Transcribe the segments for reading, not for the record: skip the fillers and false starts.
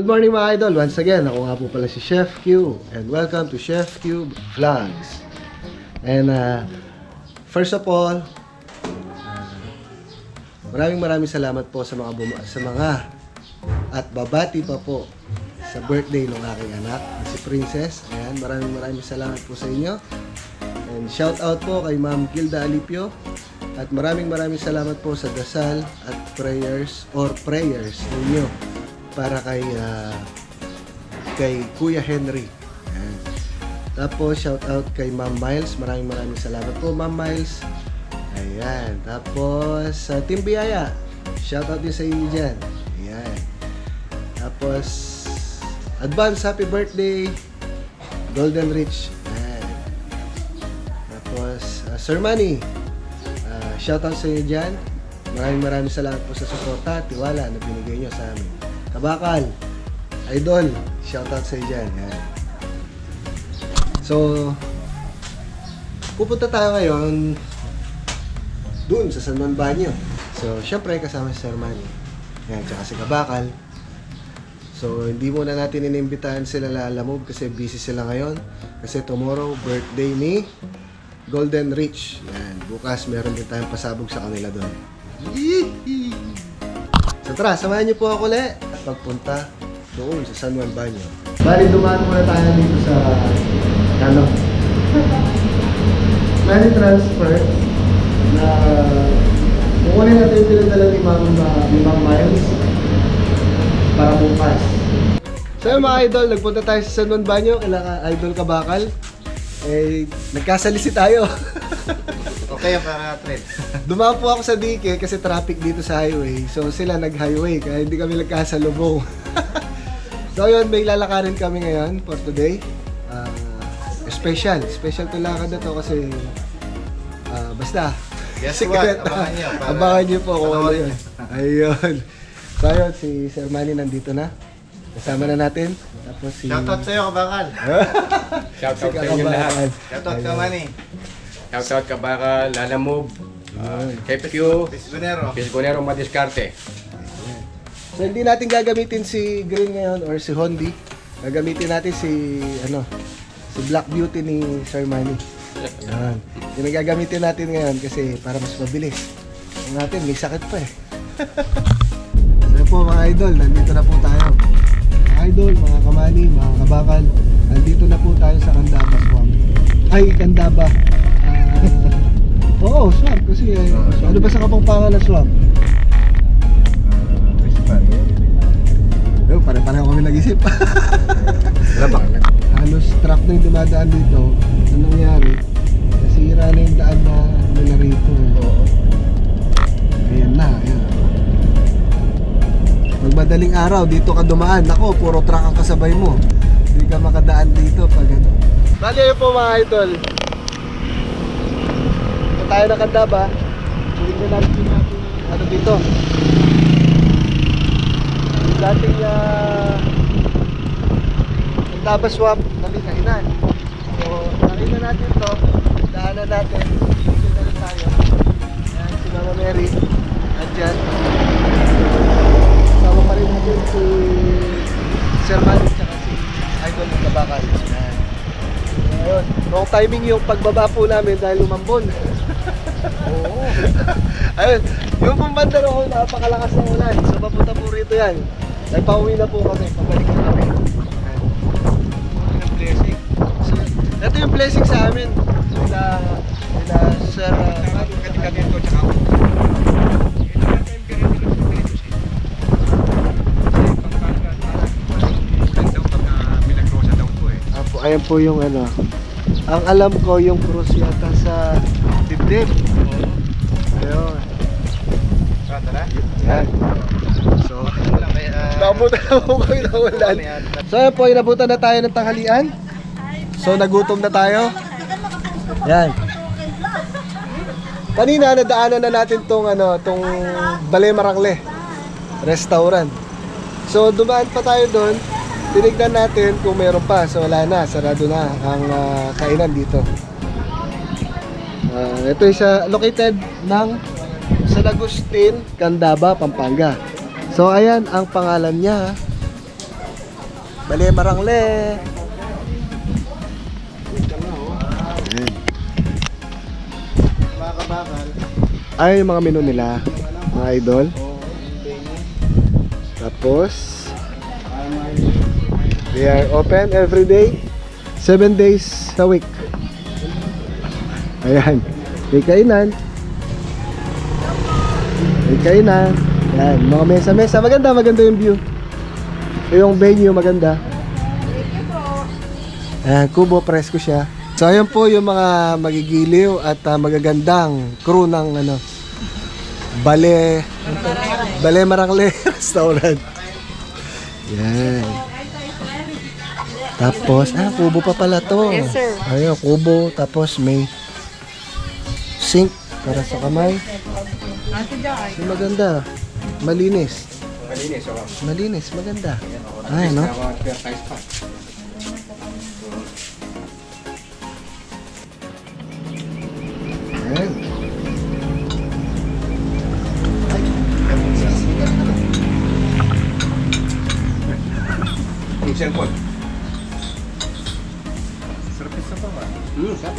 Good morning mga idol. Once again, ako nga po pala si Chef Q. And welcome to Chef Q Vlogs. And first of all, maraming salamat po sa mga at babati pa po sa birthday ng aking anak, si Princess. Ayan, maraming salamat po sa inyo. And shout out po kay Ma'am Gilda Alipio. At maraming salamat po sa dasal at prayers ninyo para kay Kuya Henry. Ayan. Tapos shout out kay Ma'am Miles. Maraming salamat po Ma'am Miles. Ayan. Tapos sa Team Biyaya, shout out din sa inyo dyan. Ayan. Tapos advance happy birthday Golden Rich. Ayan. Tapos Sir Manny, shoutout sa inyo dyan. Maraming salamat po sa suporta at tiwala na binigay nyo sa amin. Kabakal, Idol, shoutout sa inyo dyan. Yan. So, pupunta tayo ngayon dun sa San Juan Banyo. So, syempre kasama si Sir Manny. Yan, tsaka si Kabakal. So, hindi muna natin inimbitahan sila lalamove kasi busy sila ngayon. Kasi tomorrow, birthday ni Golden Rich. Yan. Bukas meron din tayong pasabog sa kanila doon. So tara, samahan niyo po ako ulit at magpunta doon sa San Juan Banyo. Bali, dumaan muna tayo dito sa money transfer na kukunin natin yung pinadala ni Ma'am Miles para bukas. So yung mga idol, nagpunta tayo sa San Juan Banyo. Kailangan Idol Kabakal. Eh, nagkasalisi tayo. Okay yung para-trend. Dumaan po ako sa DK kasi traffic dito sa highway. So sila nag-highway kaya hindi kami nagkasalubong. So yun, may lalakarin kami ngayon for today. Special to lakad na to kasi basta Guess secret. what? Abangan nyo po kung ano yun. Ayun. So yun, si Sir Manny nandito na. Kasama na natin. Tapos si... Shoutout sa'yo, Kabakal. Shoutout sa inyo lahat. Shoutout ka, Manny. Shoutout Kabakal, Lalamove, KPQ, Pisconero Madiskarte. So hindi natin gagamitin si Green ngayon or si Hondi. Gagamitin natin si Black Beauty ni Sir Manny. Yan. Yung gagamitin natin ngayon kasi para mas mabilis. Yung natin may sakit pa eh. So po mga idol, nandito na po tayo. Mga idol, mga kamani, mga kabakal, nandito na po tayo sa Candaba Swamp. Ay, Candaba. Oo, swamp kasi ano ba sa Kapampangan na swamp? Pare-pareho kami nag-isip. Halos truck na yung dumadaan dito. Ano nangyari? Nasira na yung daan na nila rito. Ayan na, ayan. Pag madaling araw, dito ka dumaan. Ako, puro truck ang kasabay mo. Hindi ka makadaan dito pag ano. Bali yun po mga idol. Ito tayo na Candaba. Tingnan natin ano dito. Yung dating Candaba Swamp na may kainan. So, nakita natin ito. Daanan natin. Dito na rin tayo. Ayan, si Mama Mary. Andyan. Kasama pa rin natin si Sir Manny tsaka si Idol ng Kabakal. Ayan. Ayun. Wrong timing yung pagbaba po namin dahil lumambon. Oo. Ayun. Yung pumbanda roon, napakalakas ng ulan. So papunta po rito yan. Nagpauwi na po kami. Pabalik na kami. Ayan. Yung blessing. So, ito yung blessing sa amin. Nila Sir Manny tsaka dito tsaka ako. Ayan po yung ano. Ang alam ko yung cross yata sa dibdib. Ayun. Tara. Yan. So, nabutan na po kayo ng ulan. So ayan po, inabutan na tayo ng tanghalian. So nagutom na tayo. Yan. Kanina nadaanan na natin tong Balay Marangle restaurant. So dumaan pa tayo doon. Tinignan natin kung meron pa. So wala na, sarado na ang kainan dito. Ito isa located ng San Agustin, Candaba, Pampanga. So ayan ang pangalan niya. Bale Marangle. Ayan. Mga kabakal. Ay, yung mga menu nila, mga idol. Tapos, they are open every day, 7 days a week. Ayan, may kainan. May kainan. Ayan, mga mesa-mesa. Maganda yung view. Yung venue, maganda. Ayan, kubo, presko siya. So, ayan po yung mga magigiliw at magagandang crew ng Bale Marangle Restaurant. Yan. Tapos, kubo pa pala to. Yes, sir. Ayun, kubo. Tapos may sink para sa kamay. So, maganda. Malinis. Malinis, oh. Malinis, maganda. Ay, no? Spare size pa. Ayan. Yung cellphone. Surprise na pa ba? Sarap.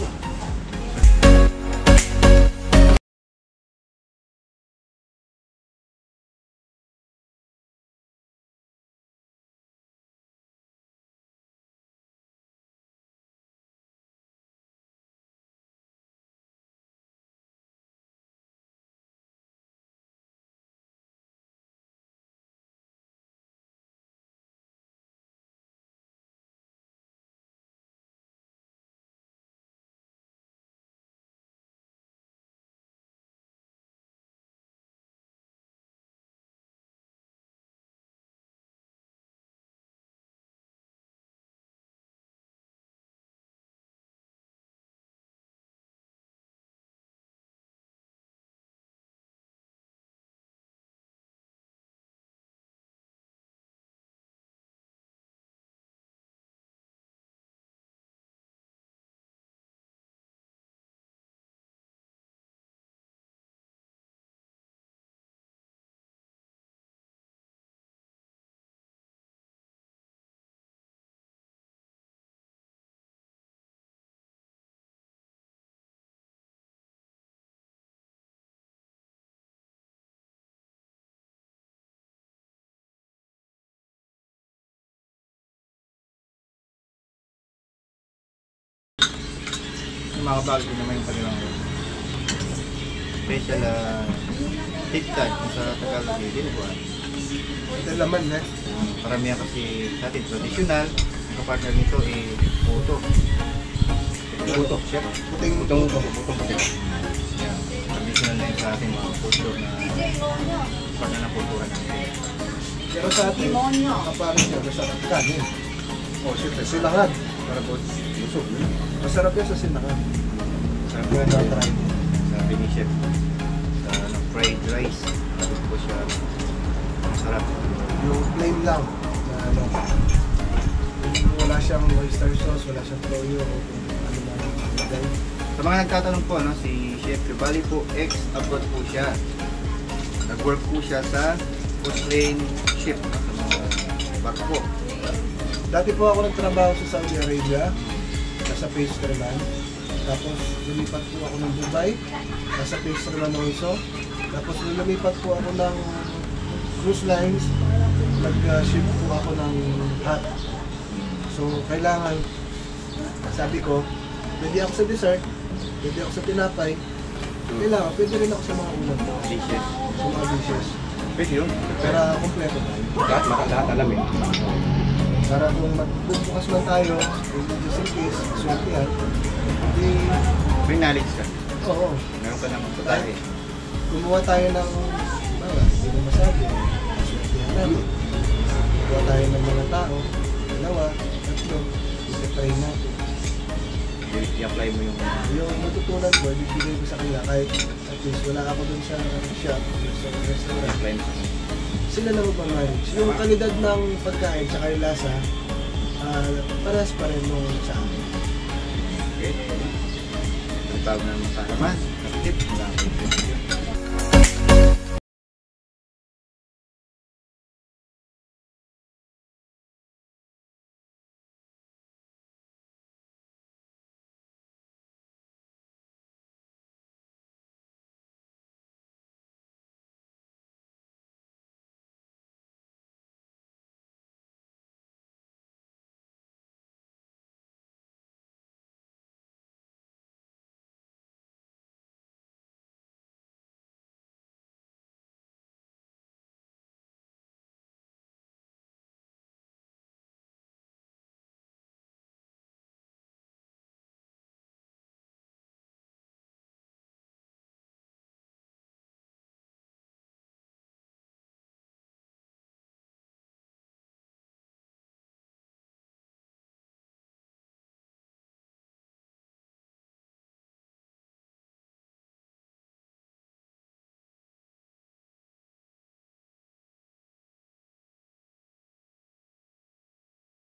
Yung mga kabakal din naman yung kanilang special TikTok kung sa Tagalog yung dinuguan. Ito laman, Karamihan kasi sa atin traditional. Ang kapartner nito puto. Puto, chef. Butong puti. Yan. Traditional na yun sa ating mga puto na partner ng kultura natin. Pero sa atin, kaparin siya, masarap kanin. O, siyempre, silangan. Para po, busog. Masarap yan sa silangan. Sarap Yung na na-try. sabi ni chef sa fried rice. Tapos po siya masarap. Yung plain lang. Na wala siyang oyster sauce, wala siyang toyo, o kung ano man. Sa mga nagtatanong po, si Chef Bali po, ex-abroad po siya. Nag-work po siya sa Coastline ship sa mga barko. Dati po ako nagtrabaho sa Saudi Arabia, nasa pastryman. Tapos lumipat po ako ng Dubai, nasa pastryman also. Tapos lumipat po ako ng cruise lines, nag-ship po ako ng hot. So kailangan, sabi ko, pwede ako sa dessert, pwede ako sa tinapay, kailangan, pwede rin ako sa mga ulam po, Dishes. sa mga dishes. Pwede yun. Para kompleto tayo. Lahat alam eh. Para kung magbubukas man tayo, kung just in case, swerte yan, hindi, May knowledge ka. oo, Meron ka naman patahe. gumawa tayo ng, hindi na masabi, swerte yan natin. Gumawa tayo ng mga tao, dalawa, tatlo, i-try natin. I-apply mo yung Yung matutunan ko, ibibigay ko sa kanila kahit at least wala ako dun sa shop, sa restaurant. apply mo. Sila na magmamanage. Yung kalidad ng pagkain tsaka yung lasa, parehas pa rin nung sa akin. Okay? Nagbago na naman sa naman. Tip. Tip.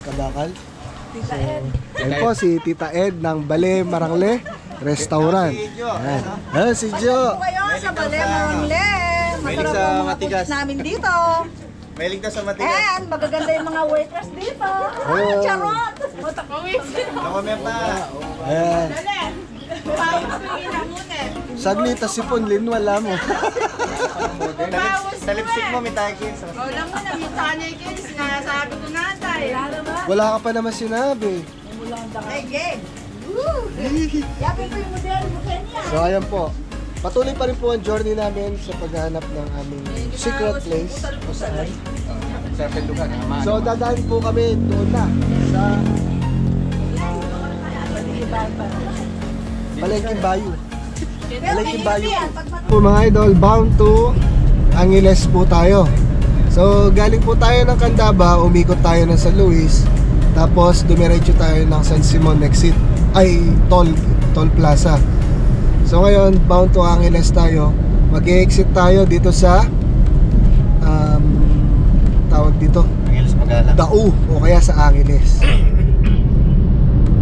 Kabakal. So, ayun po si Tita Ed ng Bale Marangle Restaurant. Ayan. Ayan si Jo. Kayo sa Bale Marangle. Masarap ang mga matigas. food namin dito. May ligtas sa matigas. And magaganda yung mga waitress dito. Oh. Charot! Ako may pa. Ayan. Saglit, tas sipon, Lin, wala mo. Sa lipstick mo, may takin. Wala mo na yung tanay ko, sinasabi ko na tayo. Wala ka pa naman sinabi. Hey, game! Woo! Yapi ko yung modelo mo kanya. So ayan po. Patuloy pa rin po ang journey namin sa paghahanap ng aming secret place. Kung saan. Sa lugar, So dadaan po kami doon na sa Palengking Bayo. Palengking Bayo po. Mga idol, bound to Angeles po tayo. So galing po tayo ng Candaba, umikot tayo ng San Luis, tapos dumiretso tayo ng San Simon exit, ay toll plaza. So ngayon, bound to Angeles tayo. Mag-exit tayo dito sa tawag dito, Angeles Magalang. Dao o kaya sa Angeles.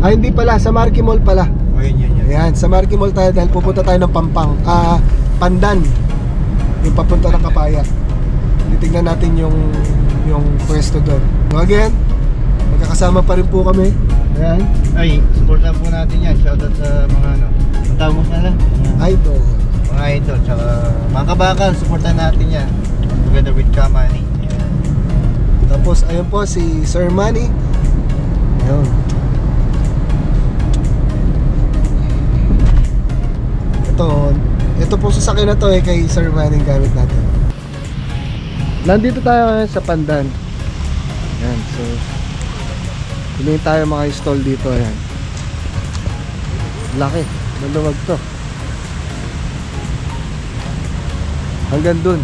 Ay hindi pala, sa Marquee Mall pala. O yun. Ayan, sa Marquee Mall tayo dahil pupunta tayo ng Pandan. Yung papunta ng Kapaya. Titignan natin yung pwesto doon. So again, magkakasama pa rin po kami. Ayan, Ay, supportan po natin yan. Shoutout sa mga ano. Ang tawag mo sana? idol. Mga idol. Tsaka mga kabakal, supportan natin yan. Together with Kamani. Tapos ayun po si Sir Manny. Ayun. Ito po sasakyan na to kay Sir Manny gamit natin. Nandito tayo ngayon sa Pandan. Ayan, so hindi tayo maka-install dito. Ayan. Laki, maluwag to. Hanggang dun.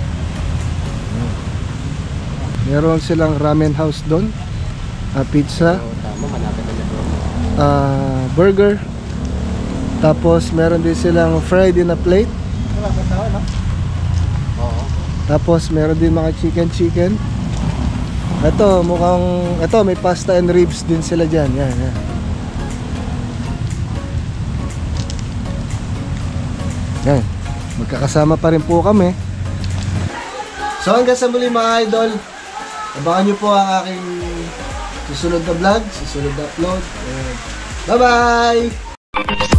Ayan. Meron silang ramen house doon, pizza, Tama, malapit na dito. burger. Tapos meron din silang fried in a plate. Oo. Tapos meron din mga chicken. Ito may pasta and ribs din sila dyan. Yan. Yan. Magkakasama pa rin po kami. So hanggang sa muli mga idol, abangan nyo po ang aking susunod na vlog, susunod na upload. Bye bye!